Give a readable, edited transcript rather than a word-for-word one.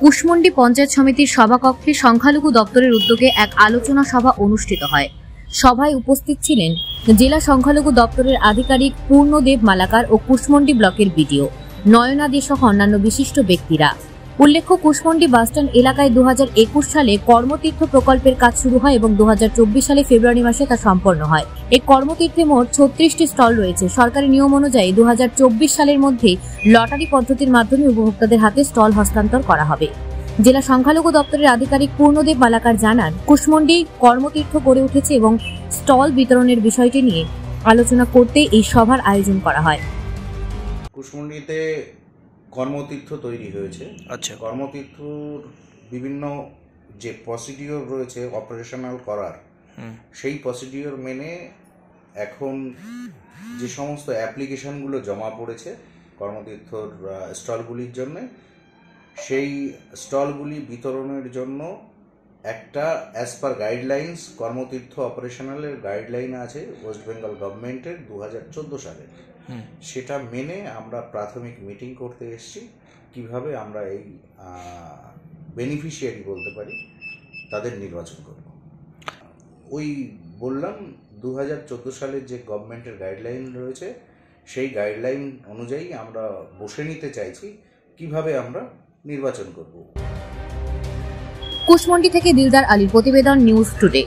কুশমন্ডি পঞ্চায়েত সমিতির সভাকক্ষে সংখ্যালঘু দপ্তরের উদ্যোগে এক আলোচনা সভা অনুষ্ঠিত হয়। সভায় উপস্থিত ছিলেন জেলা সংখ্যালঘু দপ্তরের আধিকারিক পূর্ণদেব মালাকার ও কুশমন্ডি ব্লকের বিডিও নয়না দে সহ অন্যান্য বিশিষ্ট ব্যক্তিরা। উল্লেখ্য, কুশমন্ডি বাসস্ট্যান্ড এলাকায় 2021 সালে কর্মতীর্থ প্রকল্পের কাজ শুরু হয় এবং 2024 সালে ফেব্রুয়ারি মাসে তা সম্পন্ন হয়। এই কর্মতীর্থে মোট 36টি স্টল রয়েছে। সরকারি নিয়ম অনুযায়ী 2024 সালের মধ্যে লটারি পদ্ধতির মাধ্যমে উপভোক্তাদের হাতে স্টল হস্তান্তর করা হবে। জেলা সংখ্যালঘু দপ্তরের আধিকারিক পূর্ণদেব মালাকার জানান, কুশমন্ডি কর্মতীর্থ গড়ে উঠেছে এবং স্টল বিতরণের বিষয়টি নিয়ে আলোচনা করতে এই সভার আয়োজন করা হয়। কুশমন্ডিতে কর্মতীর্থ তৈরি হয়েছে। আচ্ছা, কর্মতীর্থর বিভিন্ন যে প্রসিডিওর রয়েছে অপারেশনাল করার, সেই প্রসিডিওর মেনে এখন যে সমস্ত অ্যাপ্লিকেশনগুলো জমা পড়েছে কর্মতীর্থর স্টলগুলির জন্য, সেই স্টলগুলি বিতরণের জন্য একটা অ্যাজ পার গাইডলাইন্স কর্মতীর্থ অপারেশনালের গাইডলাইন আছে ওয়েস্ট বেঙ্গল গভর্নমেন্টের 2014 সালে। সেটা মেনে আমরা প্রাথমিক মিটিং করতে এসেছি কিভাবে আমরা এই বেনিফিশিয়ারি বলতে পারি তাদের নির্বাচন করব। ওই বললাম 2014 সালের যে গভর্নমেন্টের গাইডলাইন রয়েছে সেই গাইডলাইন অনুযায়ী আমরা বসে নিতে চাইছি কিভাবে আমরা নির্বাচন করব। কুশমন্ডি থেকে দিলদার আলীর প্রতিবেদন, নিউজ টুডে।